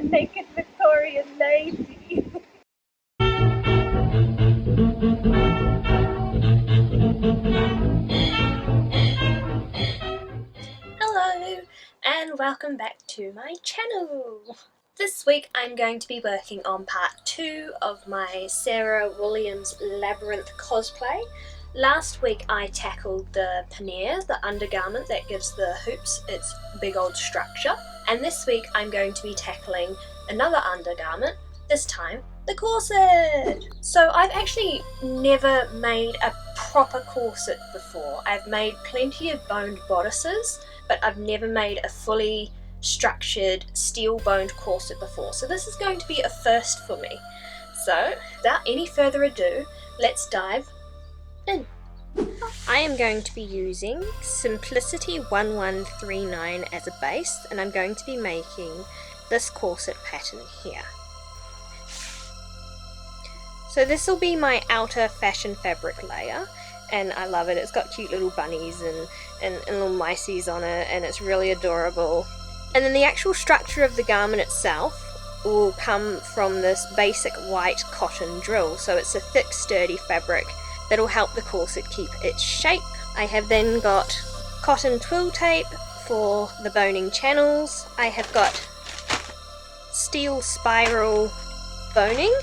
a naked Victorian lady. Hello and welcome back to my channel. This week I'm going to be working on part 2 of my Sarah Williams Labyrinth cosplay. Last week I tackled the pannier, the undergarment that gives the hoops its big old structure, and this week I'm going to be tackling another undergarment, this time the corset. So I've actually never made a proper corset before. I've made plenty of boned bodices, but I've never made a fully structured steel boned corset before, so this is going to be a first for me. So without any further ado, let's dive in. I am going to be using Simplicity 1139 as a base, and I'm going to be making this corset pattern here. So this will be my outer fashion fabric layer, and I love it. It's got cute little bunnies and little miceys on it, and it's really adorable. And then the actual structure of the garment itself will come from this basic white cotton drill, so it's a thick sturdy fabric that'll help the corset keep its shape. I have then got cotton twill tape for the boning channels. I have got steel spiral boning.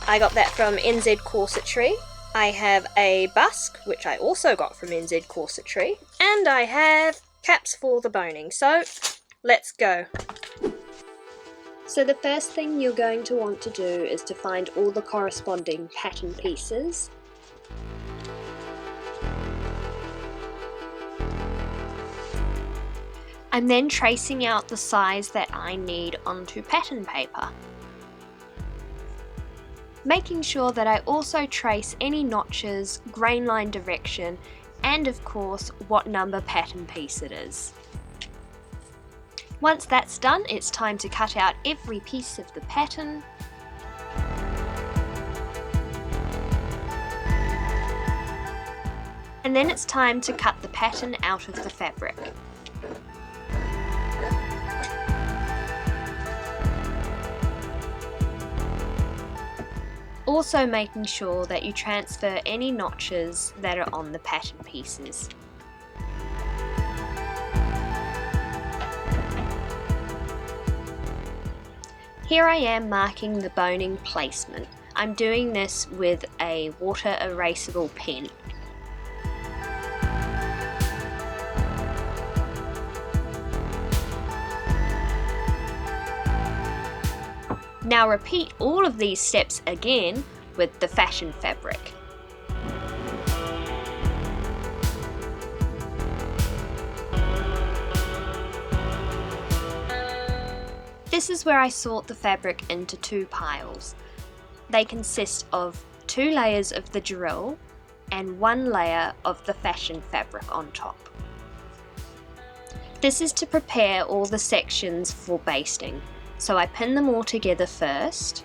I got that from NZ Corsetry. I have a Busk, which I also got from NZ Corsetry. And I have caps for the boning. So let's go. So the first thing you're going to want to do is to find all the corresponding pattern pieces. I'm then tracing out the size that I need onto pattern paper. Making sure that I also trace any notches, grain line direction, and of course what number pattern piece it is. Once that's done, it's time to cut out every piece of the pattern. And then it's time to cut the pattern out of the fabric. Also making sure that you transfer any notches that are on the pattern pieces. Here I am marking the boning placement. I'm doing this with a water erasable pen. Now repeat all of these steps again with the fashion fabric. This is where I sort the fabric into 2 piles. They consist of 2 layers of the drill and 1 layer of the fashion fabric on top. This is to prepare all the sections for basting. So I pin them all together first,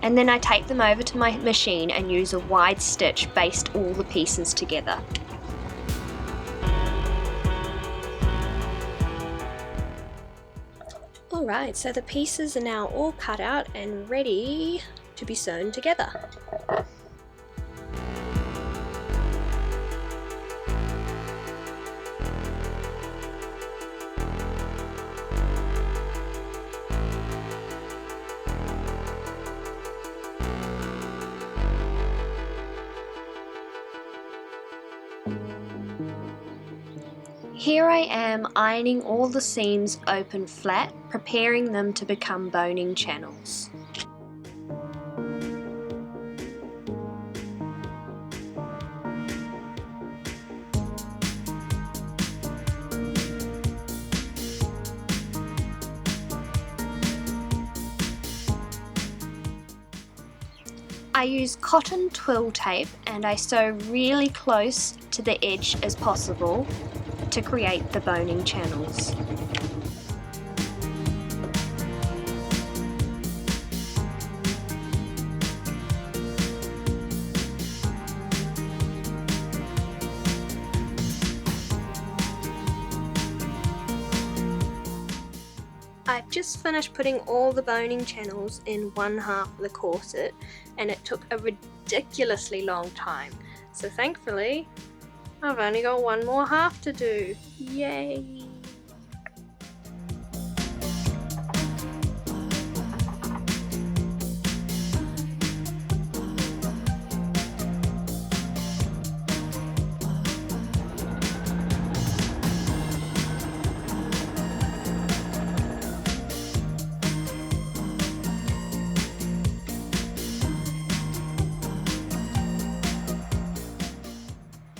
and then I take them over to my machine and use a wide stitch baste all the pieces together. Alright, so the pieces are now all cut out and ready to be sewn together. Here I am ironing all the seams open flat, preparing them to become boning channels. I use cotton twill tape and I sew really close to the edge as possible to create the boning channels. I've just finished putting all the boning channels in one half of the corset, and it took a ridiculously long time. So thankfully, I've only got one more half to do. Yay!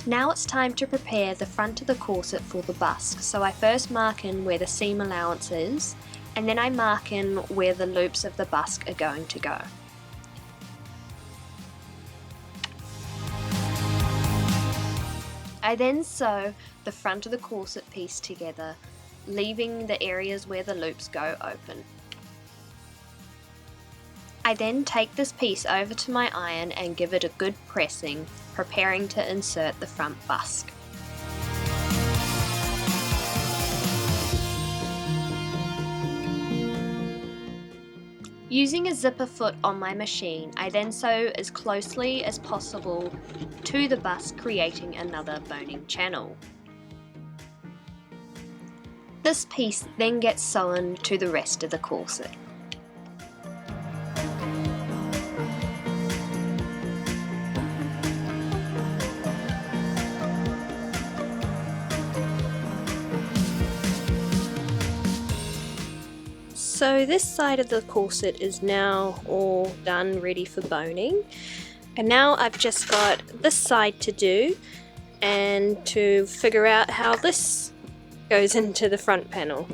Now it's time to prepare the front of the corset for the busk, so I first mark in where the seam allowance is, and then I mark in where the loops of the busk are going to go. I then sew the front of the corset piece together, leaving the areas where the loops go open. I then take this piece over to my iron and give it a good pressing, preparing to insert the front busk. Using a zipper foot on my machine, I then sew as closely as possible to the busk, creating another boning channel. This piece then gets sewn to the rest of the corset. So this side of the corset is now all done, ready for boning, and now I've just got this side to do and to figure out how this goes into the front panel.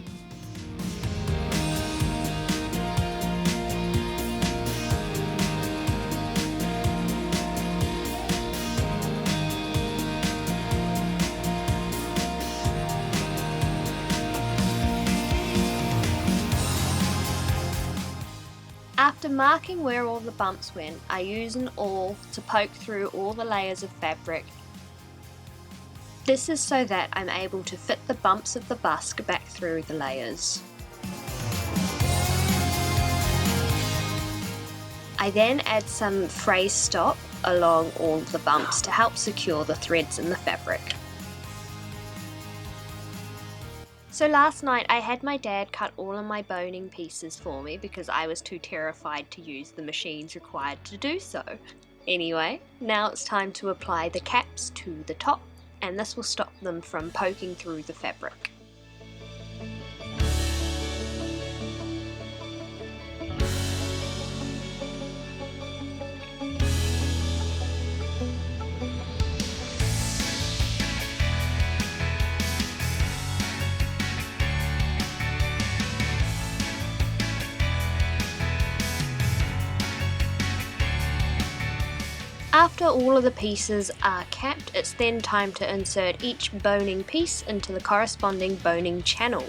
After marking where all the bumps went, I use an awl to poke through all the layers of fabric. This is so that I'm able to fit the bumps of the busk back through the layers. I then add some fray stop along all the bumps to help secure the threads in the fabric. So last night I had my dad cut all of my boning pieces for me because I was too terrified to use the machines required to do so. Anyway, now it's time to apply the caps to the top, and this will stop them from poking through the fabric. After all of the pieces are capped, it's then time to insert each boning piece into the corresponding boning channel.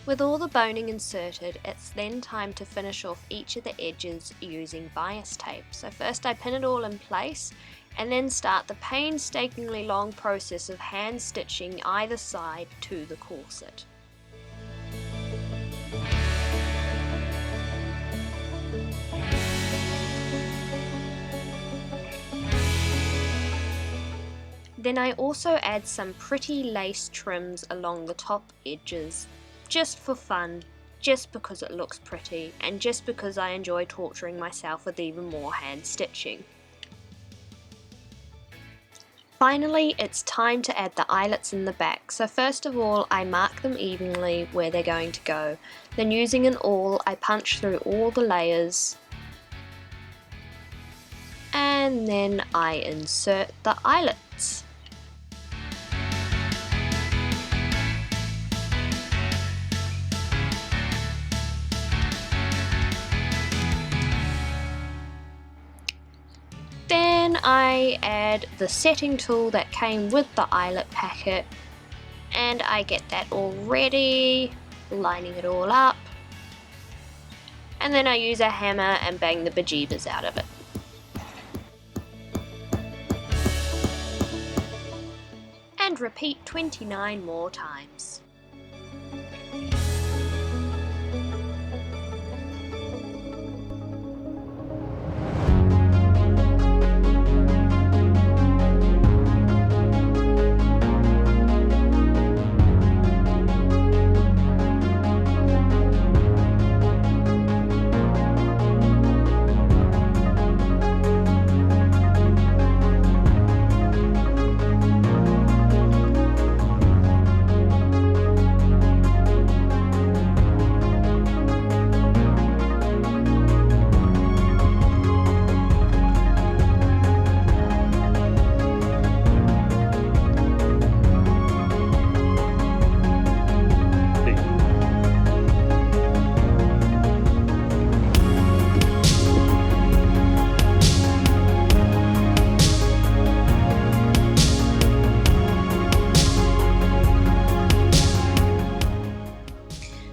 With all the boning inserted, it's then time to finish off each of the edges using bias tape. So first I pin it all in place and then start the painstakingly long process of hand stitching either side to the corset. Then I also add some pretty lace trims along the top edges, just for fun, just because it looks pretty, and just because I enjoy torturing myself with even more hand stitching. Finally, it's time to add the eyelets in the back, so first of all I mark them evenly where they're going to go, then using an awl I punch through all the layers, and then I insert the eyelets. Then I add the setting tool that came with the eyelet packet, and I get that all ready, lining it all up, and then I use a hammer and bang the bejeebers out of it. And and repeat 29 more times.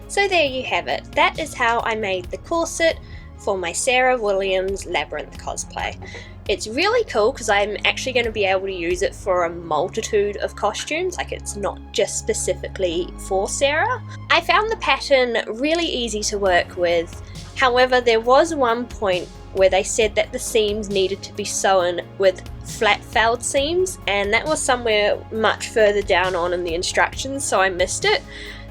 So there you have it. That is how I made the corset for my Sarah Williams Labyrinth cosplay. It's really cool because I'm actually going to be able to use it for a multitude of costumes, like it's not just specifically for Sarah. I found the pattern really easy to work with, however there was one point where they said that the seams needed to be sewn with flat felled seams, and that was somewhere much further down on in the instructions, so I missed it.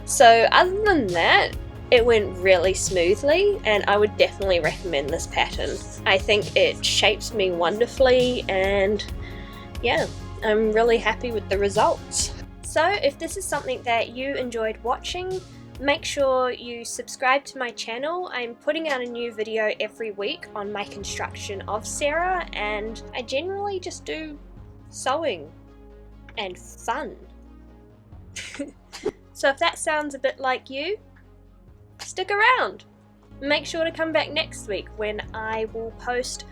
So other than that, it went really smoothly, and I would definitely recommend this pattern. I think it shapes me wonderfully, and yeah, I'm really happy with the results. So if this is something that you enjoyed watching, make sure you subscribe to my channel. I'm putting out a new video every week on my construction of Sarah, and I generally just do sewing and fun. So if that sounds a bit like you, stick around. Make sure to come back next week when I will post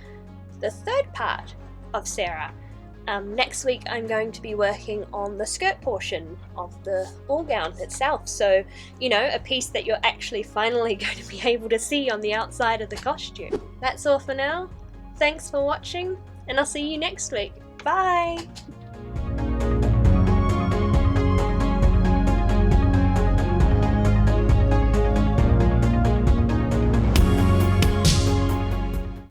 the third part of Sarah. Next week I'm going to be working on the skirt portion of the ball gown itself, so you know, a piece that you're actually finally going to be able to see on the outside of the costume. That's all for now. Thanks for watching, and I'll see you next week. Bye!